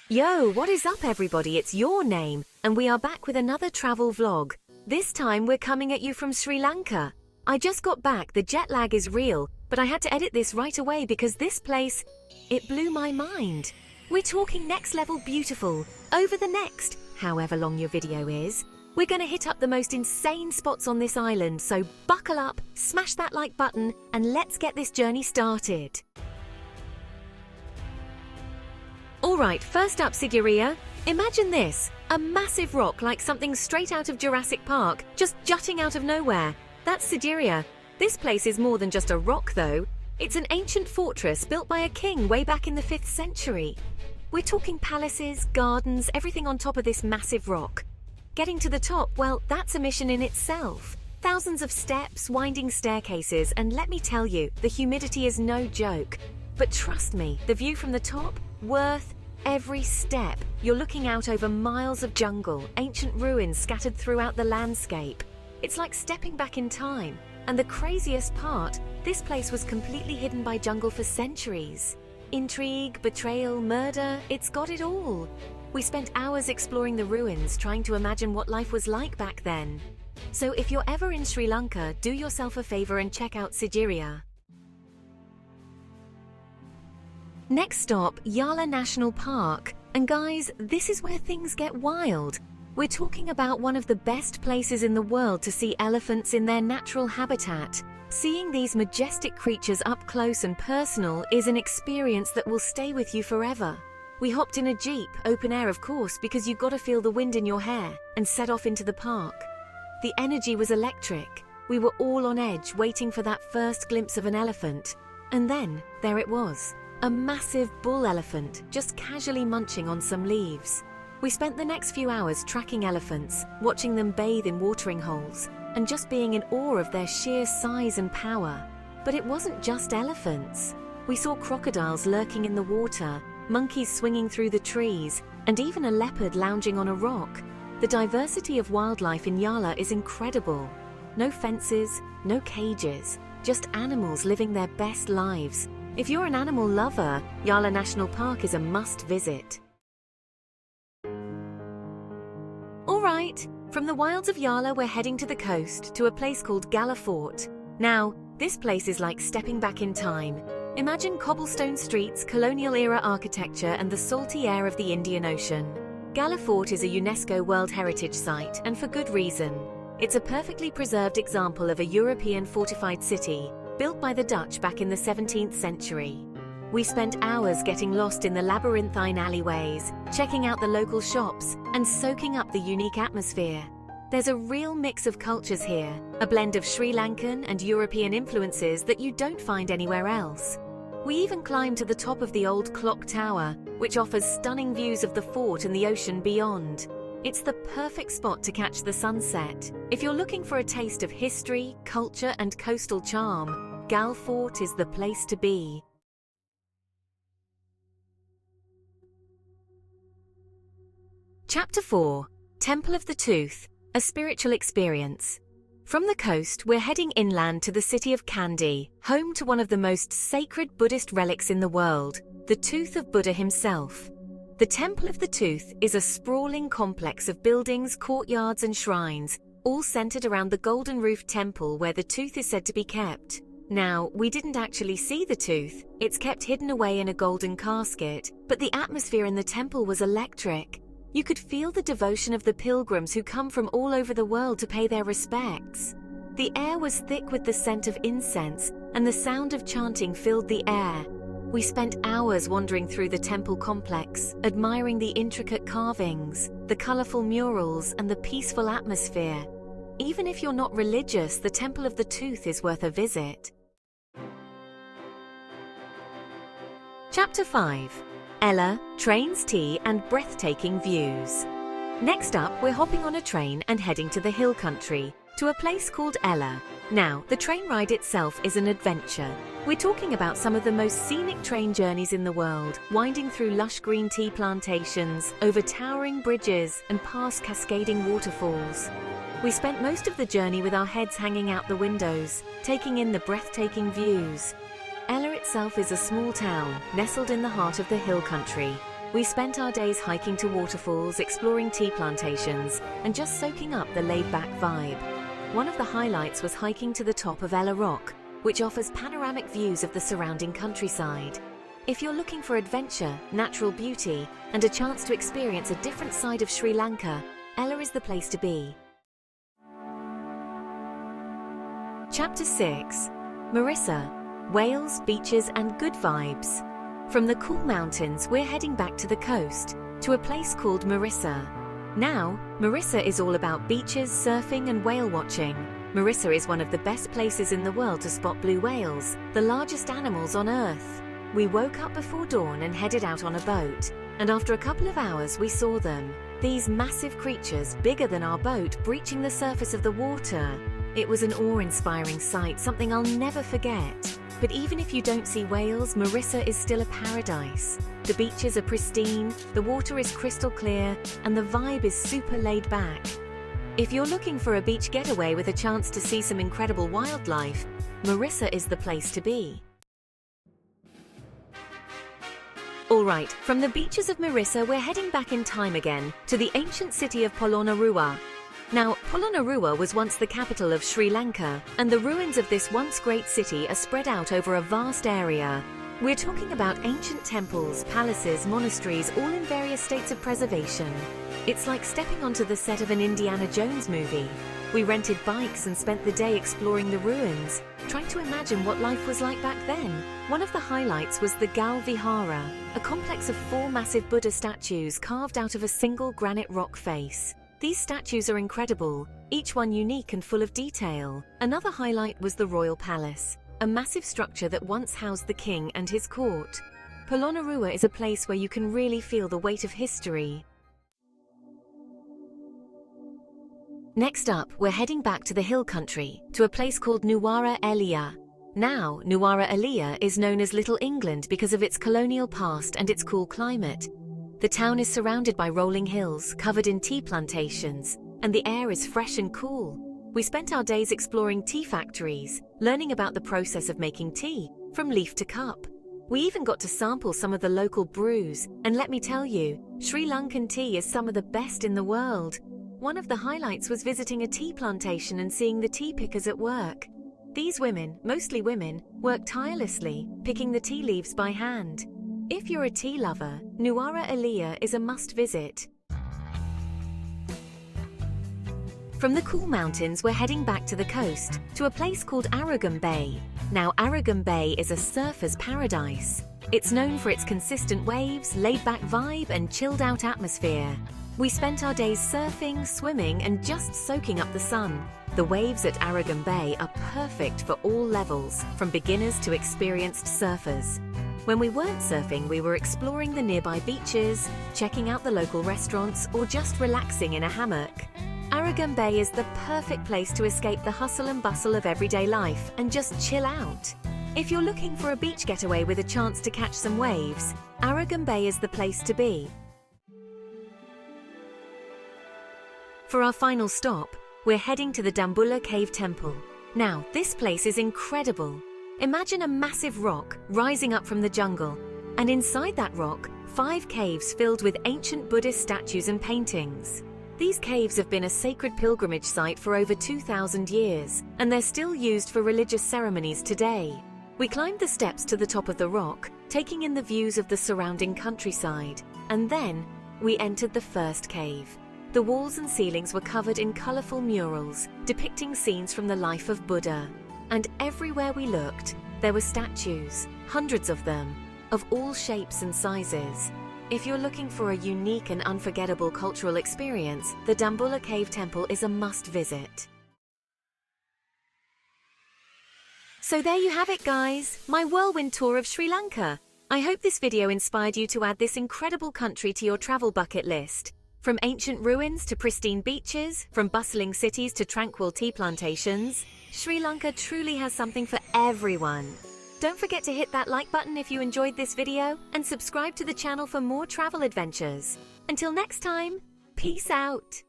Yo, what is up everybody? It's Your Name, and we are back with another travel vlog. This time we're coming at you from Sri Lanka. I just got back, the jet lag is real, but I had to edit this right away because this place, it blew my mind. We're talking next level beautiful, over the next, however long your video is. We're gonna hit up the most insane spots on this island, so buckle up, smash that like button, and let's get this journey started. Alright, first up Sigiriya. Imagine this, a massive rock like something straight out of Jurassic Park, just jutting out of nowhere. That's Sigiriya. This place is more than just a rock though. It's an ancient fortress built by a king way back in the 5th century. We're talking palaces, gardens, everything on top of this massive rock. Getting to the top, well, that's a mission in itself. Thousands of steps, winding staircases, and let me tell you, the humidity is no joke. But trust me, the view from the top, worth every step. You're looking out over miles of jungle, ancient ruins scattered throughout the landscape. It's like stepping back in time. And the craziest part, this place was completely hidden by jungle for centuries. Intrigue, betrayal, murder, it's got it all. We spent hours exploring the ruins, trying to imagine what life was like back then. So if you're ever in Sri Lanka, do yourself a favor and check out Sigiriya. Next stop, Yala National Park. And guys, this is where things get wild. We're talking about one of the best places in the world to see elephants in their natural habitat. Seeing these majestic creatures up close and personal is an experience that will stay with you forever. We hopped in a jeep, open air of course, because you've got to feel the wind in your hair, and set off into the park. The energy was electric. We were all on edge, waiting for that first glimpse of an elephant. And then, there it was. A massive bull elephant, just casually munching on some leaves. We spent the next few hours tracking elephants, watching them bathe in watering holes, and just being in awe of their sheer size and power. But it wasn't just elephants. We saw crocodiles lurking in the water, monkeys swinging through the trees, and even a leopard lounging on a rock. The diversity of wildlife in Yala is incredible. No fences, no cages, just animals living their best lives. If you're an animal lover, Yala National Park is a must visit. Alright, from the wilds of Yala we're heading to the coast to a place called Galle Fort. Now, this place is like stepping back in time. Imagine cobblestone streets, colonial-era architecture and the salty air of the Indian Ocean. Galle Fort is a UNESCO World Heritage Site, and for good reason. It's a perfectly preserved example of a European fortified city, built by the Dutch back in the 17th century. We spent hours getting lost in the labyrinthine alleyways, checking out the local shops, and soaking up the unique atmosphere. There's a real mix of cultures here, a blend of Sri Lankan and European influences that you don't find anywhere else. We even climbed to the top of the old clock tower, which offers stunning views of the fort and the ocean beyond. It's the perfect spot to catch the sunset. If you're looking for a taste of history, culture, and coastal charm, Galle Fort is the place to be. Chapter 4. Temple of the Tooth, a spiritual experience. From the coast, we're heading inland to the city of Kandy, home to one of the most sacred Buddhist relics in the world, the tooth of Buddha himself. The Temple of the Tooth is a sprawling complex of buildings, courtyards, and shrines, all centered around the golden roofed temple where the tooth is said to be kept. Now, we didn't actually see the tooth. It's kept hidden away in a golden casket, but the atmosphere in the temple was electric. You could feel the devotion of the pilgrims who come from all over the world to pay their respects. The air was thick with the scent of incense, and the sound of chanting filled the air. We spent hours wandering through the temple complex, admiring the intricate carvings, the colorful murals, and the peaceful atmosphere. Even if you're not religious, the Temple of the Tooth is worth a visit. Chapter 5. Ella, trains, tea, and breathtaking views. Next up, we're hopping on a train and heading to the hill country, to a place called Ella. Now, the train ride itself is an adventure. We're talking about some of the most scenic train journeys in the world, winding through lush green tea plantations, over towering bridges, and past cascading waterfalls. We spent most of the journey with our heads hanging out the windows, taking in the breathtaking views. Ella itself is a small town, nestled in the heart of the hill country. We spent our days hiking to waterfalls, exploring tea plantations, and just soaking up the laid-back vibe. One of the highlights was hiking to the top of Ella Rock, which offers panoramic views of the surrounding countryside. If you're looking for adventure, natural beauty, and a chance to experience a different side of Sri Lanka, Ella is the place to be. Chapter 6. Mirissa. Whales, beaches, and good vibes. From the cool mountains, we're heading back to the coast, to a place called Mirissa. Now, Mirissa is all about beaches, surfing, and whale watching. Mirissa is one of the best places in the world to spot blue whales, the largest animals on Earth. We woke up before dawn and headed out on a boat, and after a couple of hours we saw them. These massive creatures, bigger than our boat, breaching the surface of the water. It was an awe-inspiring sight, something I'll never forget. But even if you don't see whales, Mirissa is still a paradise. The beaches are pristine, the water is crystal clear, and the vibe is super laid back. If you're looking for a beach getaway with a chance to see some incredible wildlife, Mirissa is the place to be. Alright, from the beaches of Mirissa, we're heading back in time again to the ancient city of Polonnaruwa. Now, Polonnaruwa was once the capital of Sri Lanka, and the ruins of this once great city are spread out over a vast area. We're talking about ancient temples, palaces, monasteries, all in various states of preservation. It's like stepping onto the set of an Indiana Jones movie. We rented bikes and spent the day exploring the ruins, trying to imagine what life was like back then. One of the highlights was the Galle Vihara, a complex of 4 massive Buddha statues carved out of a single granite rock face. These statues are incredible, each one unique and full of detail. Another highlight was the Royal Palace, a massive structure that once housed the king and his court. Polonnaruwa is a place where you can really feel the weight of history. Next up, we're heading back to the hill country, to a place called Nuwara Eliya. Now, Nuwara Eliya is known as Little England because of its colonial past and its cool climate. The town is surrounded by rolling hills, covered in tea plantations, and the air is fresh and cool. We spent our days exploring tea factories, learning about the process of making tea, from leaf to cup. We even got to sample some of the local brews, and let me tell you, Sri Lankan tea is some of the best in the world. One of the highlights was visiting a tea plantation and seeing the tea pickers at work. These women, mostly women, work tirelessly, picking the tea leaves by hand. If you're a tea lover, Nuwara Eliya is a must-visit. From the cool mountains, we're heading back to the coast, to a place called Aragon Bay. Now, Aragon Bay is a surfer's paradise. It's known for its consistent waves, laid-back vibe, and chilled-out atmosphere. We spent our days surfing, swimming, and just soaking up the sun. The waves at Aragon Bay are perfect for all levels, from beginners to experienced surfers. When we weren't surfing, we were exploring the nearby beaches, checking out the local restaurants, or just relaxing in a hammock. Aragon Bay is the perfect place to escape the hustle and bustle of everyday life and just chill out. If you're looking for a beach getaway with a chance to catch some waves, Aragon Bay is the place to be. For our final stop, we're heading to the Dambulla Cave Temple. Now, this place is incredible. Imagine a massive rock rising up from the jungle, and inside that rock, 5 caves filled with ancient Buddhist statues and paintings. These caves have been a sacred pilgrimage site for over 2,000 years, and they're still used for religious ceremonies today. We climbed the steps to the top of the rock, taking in the views of the surrounding countryside, and then we entered the first cave. The walls and ceilings were covered in colorful murals depicting scenes from the life of Buddha. And everywhere we looked, there were statues, hundreds of them, of all shapes and sizes. If you're looking for a unique and unforgettable cultural experience, the Dambulla Cave Temple is a must-visit. So there you have it, guys, my whirlwind tour of Sri Lanka. I hope this video inspired you to add this incredible country to your travel bucket list. From ancient ruins to pristine beaches, from bustling cities to tranquil tea plantations, Sri Lanka truly has something for everyone. Don't forget to hit that like button if you enjoyed this video and subscribe to the channel for more travel adventures. Until next time, peace out.